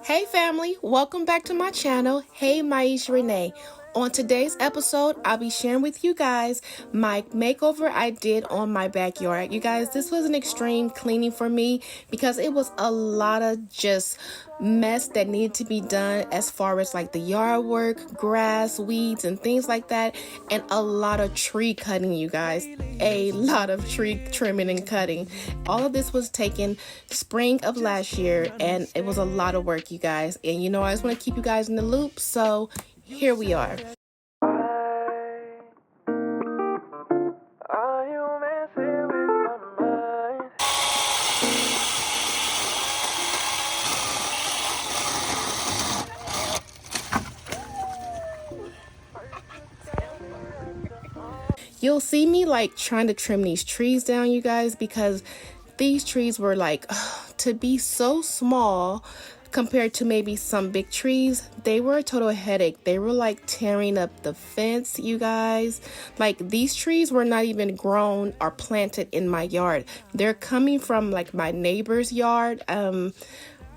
Hey family, welcome back to my channel, Hey Renee. On today's episode, I'll be sharing with you guys my makeover I did on my backyard. You guys, this was an extreme cleaning for me because it was a lot of just mess that needed to be done as far as like the yard work, grass, weeds, and things like that, and a lot of tree cutting, you guys. A lot of tree trimming and cutting. All of this was taken spring of last year, and it was a lot of work, you guys. And you know, I just want to keep you guys in the loop, so here we are. You'll see me like trying to trim these trees down, you guys, because these trees were like to be so small compared to maybe some big trees. They were a total headache. They were like tearing up the fence, you guys. Like these trees were not even grown or planted in my yard. They're coming from like my neighbor's yard.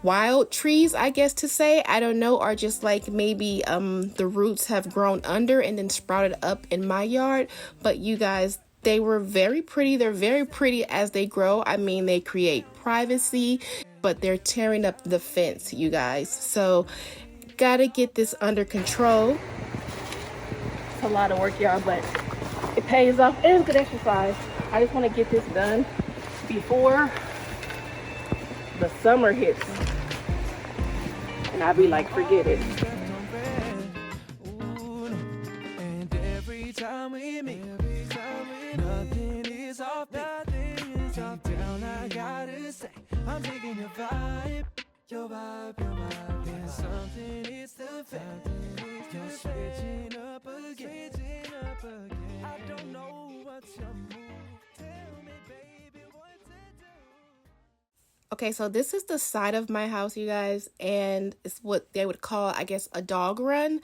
Wild trees, I guess to say, I don't know, or just like maybe the roots have grown under and then sprouted up in my yard. But you guys, they were very pretty. They're very pretty as they grow. I mean, they create privacy, but they're tearing up the fence, you guys. So gotta get this under control. It's a lot of work, y'all, but it pays off and it's good exercise. I just want to get this done before the summer hits, and I'll be like, forget it. And every time we meet, nothing is off, deep down I gotta say, I'm taking your vibe, your vibe. There's something, it's the fact, you're switching up again. I don't know what's your move, tell me baby what to do. Okay, so this is the side of my house, you guys, and it's what they would call, I guess, a dog run.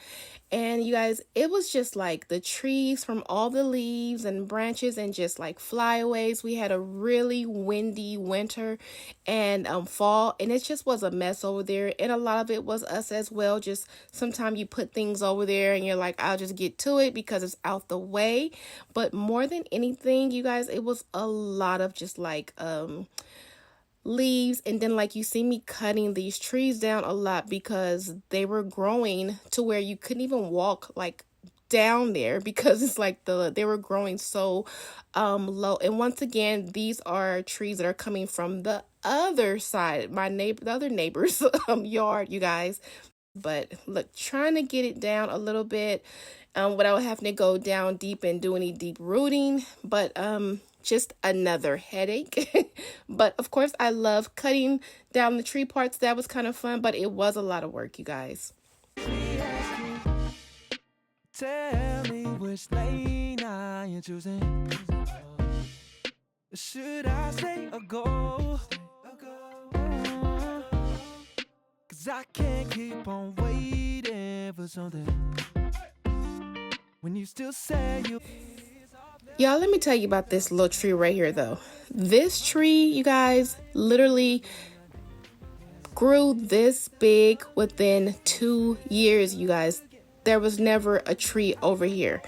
And you guys, it was just like the trees from all the leaves and branches and just like flyaways. We had a really windy winter and fall, and it just was a mess over there. And a lot of it was us as well. Just sometimes you put things over there and you're like, I'll just get to it because it's out the way. But more than anything, you guys, it was a lot of just like leaves, and then like you see me cutting these trees down a lot because they were growing to where you couldn't even walk like down there because it's like they were growing so low. And once again, these are trees that are coming from the other side, the other neighbor's yard, you guys. But look, trying to get it down a little bit without having to go down deep and do any deep rooting, but just another headache. But of course, I love cutting down the tree parts. That was kind of fun, but it was a lot of work, you guys. Tell me which lane I am choosing. Should I stay or go? 'Cause I can't keep on waiting for something when you still say you. Y'all, let me tell you about this little tree right here, though. This tree, you guys, literally grew this big within 2 years, you guys. There was never a tree over here.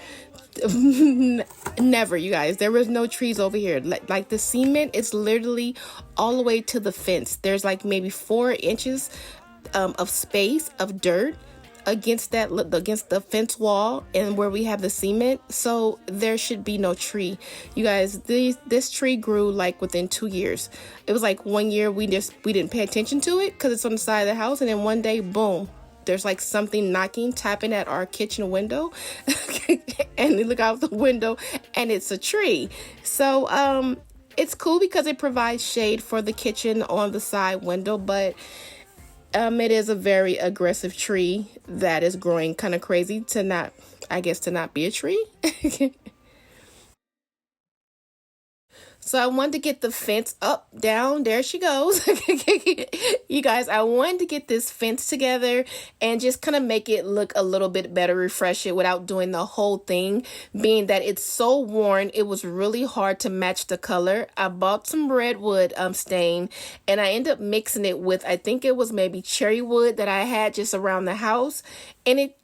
Never, you guys. There was no trees over here. Like the cement is literally all the way to the fence. There's like maybe 4 inches of space of dirt against the fence wall and where we have the cement, so there should be no tree, you guys. This tree grew like within 2 years. It was like 1 year we didn't pay attention to it because it's on the side of the house, and then one day, boom, there's like something tapping at our kitchen window and we look out the window and it's a tree. So it's cool because it provides shade for the kitchen on the side window, but it is a very aggressive tree that is growing kind of crazy to not be a tree. So I wanted to get the fence up, down, there she goes. You guys, I wanted to get this fence together and just kind of make it look a little bit better, refresh it without doing the whole thing, being that it's so worn. It was really hard to match the color. I bought some redwood stain, and I ended up mixing it with, I think it was maybe cherry wood that I had just around the house, and it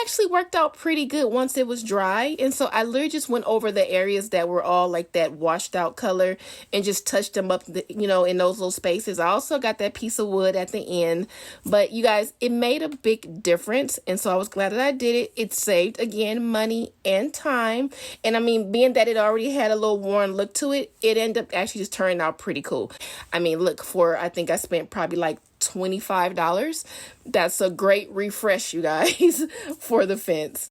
actually worked out pretty good once it was dry. And so I literally just went over the areas that were all like that washed out color and just touched them up, you know, in those little spaces. I also got that piece of wood at the end, but you guys, it made a big difference. And so I was glad that I did it. It saved, again, money and time. And I mean, being that it already had a little worn look to it, it ended up actually just turning out pretty cool. I mean, look, I think I spent probably like $25. That's a great refresh, you guys, for the fence.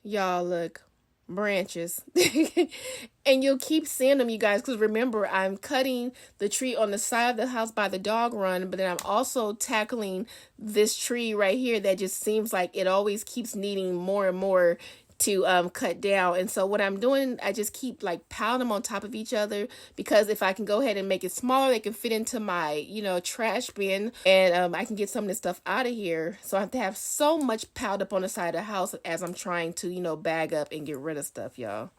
Y'all, look, branches. And you'll keep seeing them, you guys, because remember, I'm cutting the tree on the side of the house by the dog run, but then I'm also tackling this tree right here that just seems like it always keeps needing more and more to cut down. And so what I'm doing, I just keep like piling them on top of each other, because if I can go ahead and make it smaller, they can fit into my, you know, trash bin, and I can get some of this stuff out of here. So I have to have so much piled up on the side of the house as I'm trying to, you know, bag up and get rid of stuff, y'all.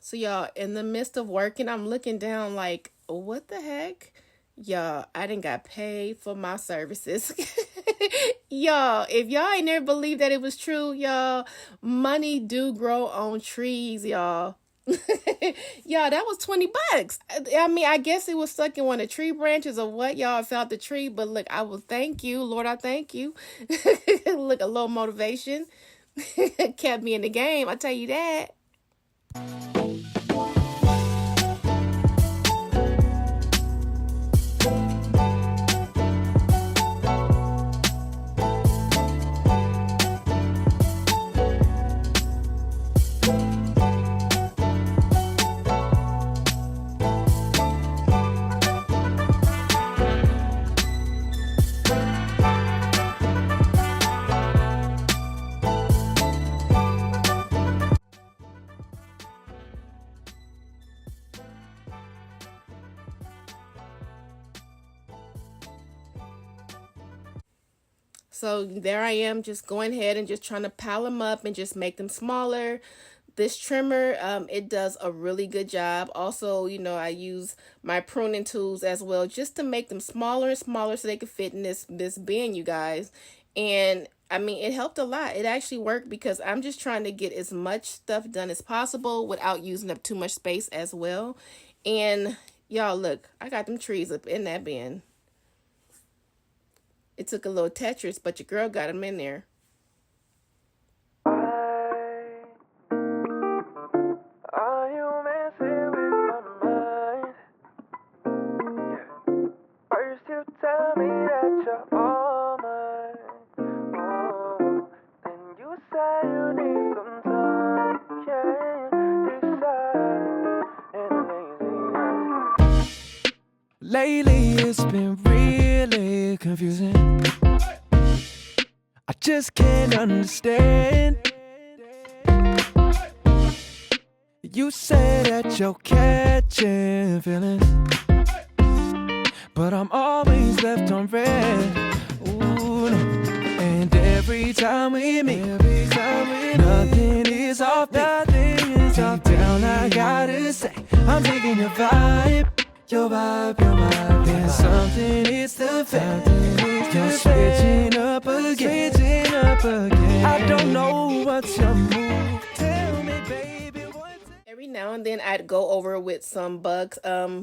So y'all, in the midst of working, I'm looking down like, what the heck? Y'all, I didn't got paid for my services. Y'all, if y'all ain't never believed that it was true, y'all, money do grow on trees, y'all. Y'all, that was $20. I mean, I guess it was stuck in one of the tree branches or what, y'all. Felt the tree, but look, I will thank you, Lord, I thank you. Look, a little motivation kept me in the game, I tell you that. So there I am, just going ahead and just trying to pile them up and just make them smaller. This trimmer, it does a really good job. Also, you know, I use my pruning tools as well, just to make them smaller and smaller so they can fit in this bin, you guys. And I mean, it helped a lot. It actually worked, because I'm just trying to get as much stuff done as possible without using up too much space as well. And y'all, look, I got them trees up in that bin. It took a little Tetris, but your girl got them in there. Are you messing with my mind? Yeah. First you tell me that you're all mine. Oh, then you say you need some time. Can't decide. And lately it's been really confusing. I just can't understand. You say that you're catching feelings, but I'm always left on red. Ooh, no. And every time we meet, nothing is off, nothing is off. Down, I gotta say, I'm digging your vibe. Then something is the fact. You're switching up again. I don't know what's your move. Tell me, baby, what's it? Every now and then I'd go over with some bugs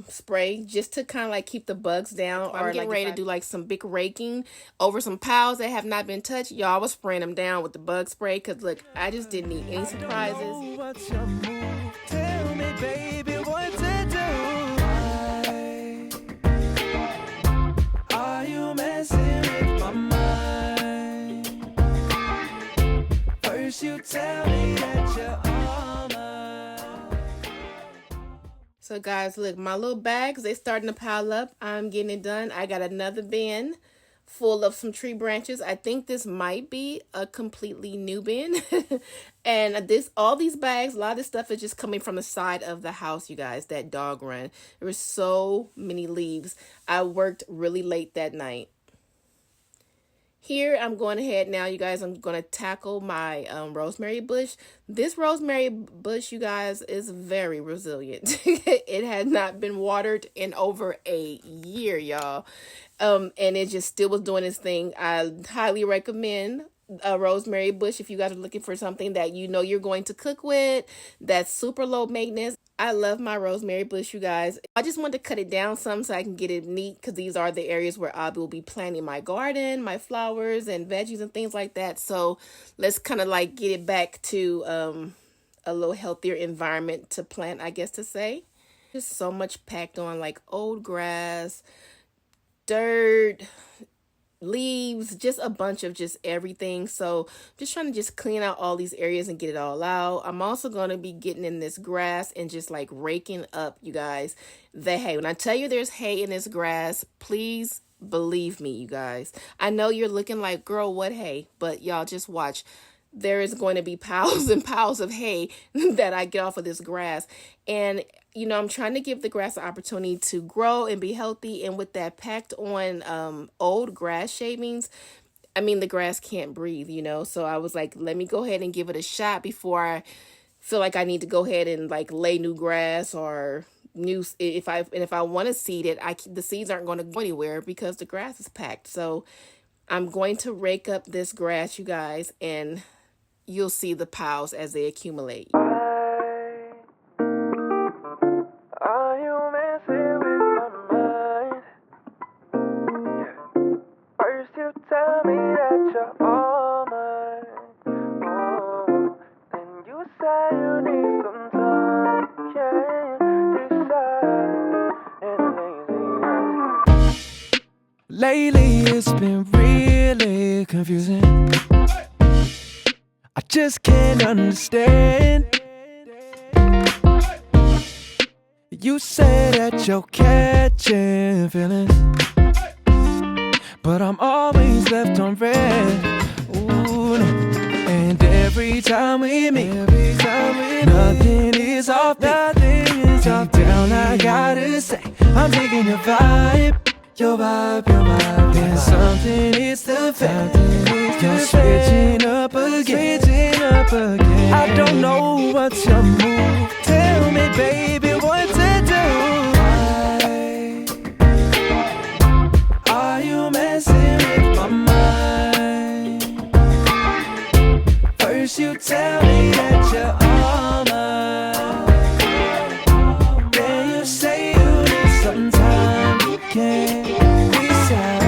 spray just to kind of like keep the bugs down. Or I'm getting ready to do like some big raking over some piles that have not been touched. Y'all was spraying them down with the bug spray because look, I just didn't need any surprises. What's your move? Tell me, baby, what to do? Are you messing with my mind? First you tell me that you're all mine. So guys, look, my little bags, they starting to pile up. I'm getting it done. I got another bin full of some tree branches. I think this might be a completely new bin. And all these bags, a lot of this stuff is just coming from the side of the house, you guys, that dog run. There were so many leaves. I worked really late that night. Here, I'm going ahead now, you guys. I'm going to tackle my rosemary bush. This rosemary bush, you guys, is very resilient. It had not been watered in over a year, y'all. And it just still was doing its thing. I highly recommend a rosemary bush if you guys are looking for something that you know you're going to cook with, that's super low maintenance. I love my rosemary bush, you guys. I just wanted to cut it down some so I can get it neat because these are the areas where I will be planting my garden, my flowers and veggies and things like that. So let's kind of like get it back to a little healthier environment to plant, I guess to say. Just so much packed on, like old grass, dirt, leaves, just a bunch of just everything. So just trying to just clean out all these areas and get it all out. I'm also going to be getting in this grass and just like raking up, you guys, the hay. When I tell you there's hay in this grass, please believe me, you guys. I know you're looking like, girl, what hay? But y'all just watch. There is going to be piles and piles of hay that I get off of this grass. And, you know, I'm trying to give the grass an opportunity to grow and be healthy. And with that packed on old grass shavings, I mean, the grass can't breathe, you know. So I was like, let me go ahead and give it a shot before I feel like I need to go ahead and like lay new grass or new. If I want to seed it, the seeds aren't going to go anywhere because the grass is packed. So I'm going to rake up this grass, you guys, and you'll see the piles as they accumulate. Are you messing with my mind? First you tell me that you're all mine. Oh, then you say you need some time. Can't decide. And lately it's been really confusing. I just can't understand. You say that you're catching feelings, but I'm always left on red. Ooh, no. And every time we meet, nothing is off. Deep down, I gotta say, I'm digging your vibe. Then something is the fact. You're switching up again. I don't know what's your move. Tell me, baby, what to do? Are you messing with my mind? First you tell me that you're all mine, then you say you need some time. You can't decide,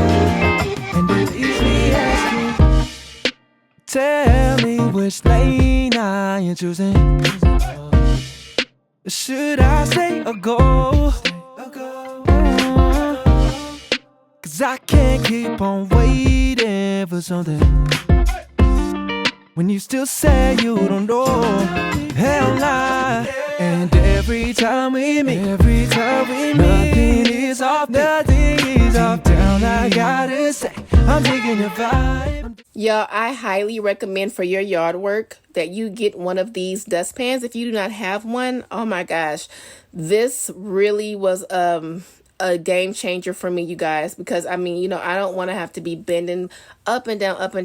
and it leaves me asking, tell me which lane I am choosing. Should I stay or go? Cause I can't keep on waiting for something when you still say you don't know. Hell nah. And every time we meet, nothing is off. Down, I gotta say, I'm digging your vibe. Y'all, I highly recommend for your yard work that you get one of these dustpans. If you do not have one, oh my gosh, this really was a game changer for me, you guys, because I mean, you know, I don't want to have to be bending up and down, over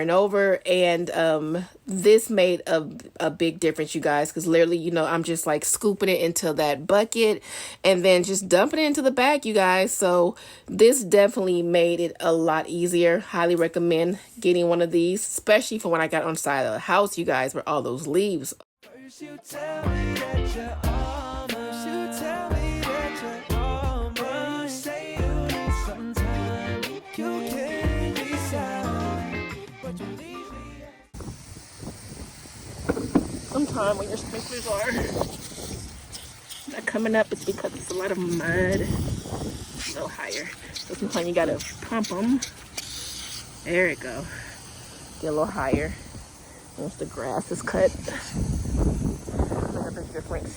and over. And this made a big difference, you guys, because literally, you know, I'm just like scooping it into that bucket and then just dumping it into the bag, you guys. So this definitely made it a lot easier. Highly recommend getting one of these, especially for when I got on the side of the house, you guys, where all those leaves. First you tell me that you're all mine. First you tell me that you're all mine. You say you need some time. You can't decide, but you leave me. Sometimes when your sprinklers are not coming up, it's because it's a lot of mud. A little higher. So sometimes you gotta pump them. There it go. Get a little higher. Once the grass is cut. Make a big difference.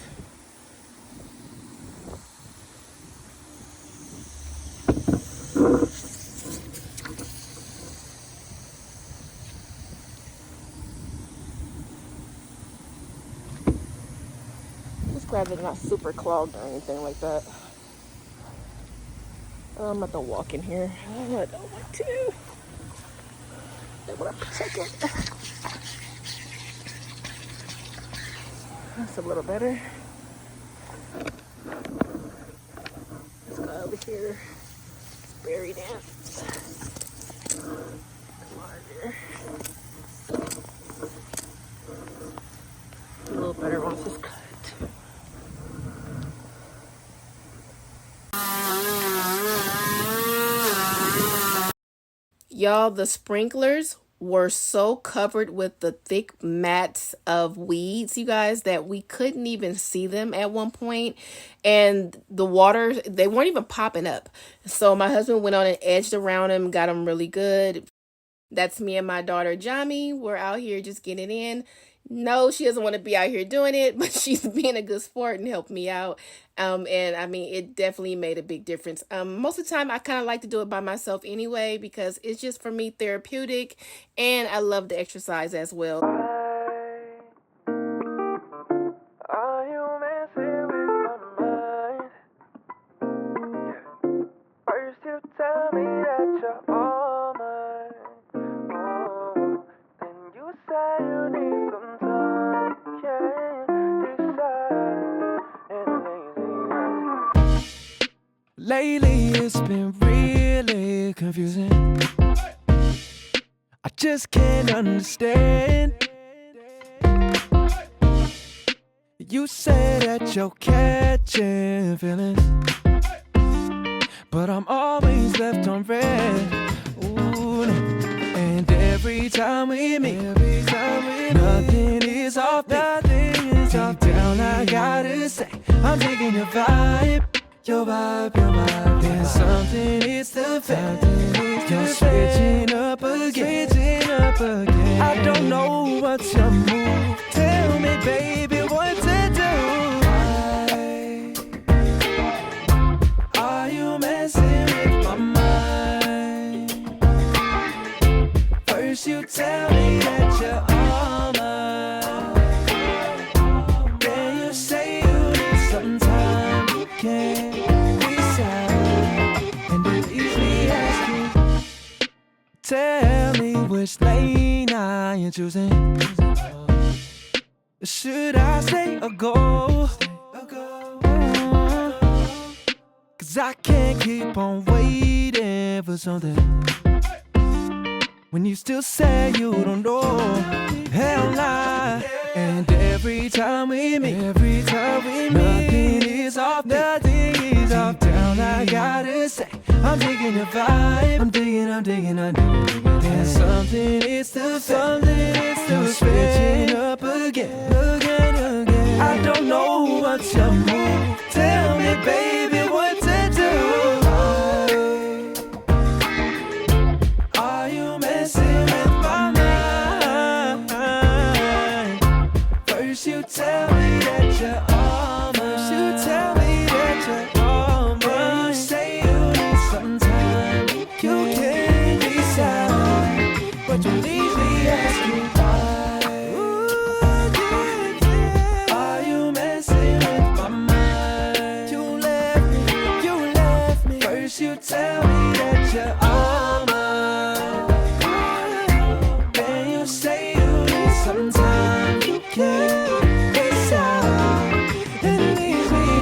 Just glad they're not super clogged or anything like that. I'm about to walk in here. I don't want to. I want to check it. That's a little better. Let's go over here. It's berry dance. Larger. A little better once it's cut. Y'all, the sprinklers were so covered with the thick mats of weeds, you guys, that we couldn't even see them at one point. And the water, they weren't even popping up. So my husband went on and edged around them, got them really good. That's me and my daughter, Jami. We're out here just getting in. No, she doesn't want to be out here doing it, but she's being a good sport and helped me out. And I mean, it definitely made a big difference. Most of the time, I kind of like to do it by myself anyway, because it's just for me therapeutic, and I love to exercise as well. Are you messing with my mind? First you tell me that you're all mine. Oh, then you say you need some time. Can't decide. And lately it's been really confusing. I just can't understand. You say that you're catching feelings, but I'm always left on red. Ooh, no. And every time we meet, nothing is off. Deep down, I gotta say, I'm digging your vibe. There's something, it's the fact. You're switching up again. I don't know what's your move. Tell me, baby, what to do. Are you messing with my mind? First you tell me that you're all mine. Then you say you need some time. You can't decide. And it leaves me asking, tell me which lane I am choosing. Should I stay or go? Cause I can't keep on waiting for something when you still say you don't know. Hell nah. And every time we meet, nothing is off. Deep down, I gotta say, I'm digging your vibe. I'm digging. There's something, it's the fact. You're switching up again.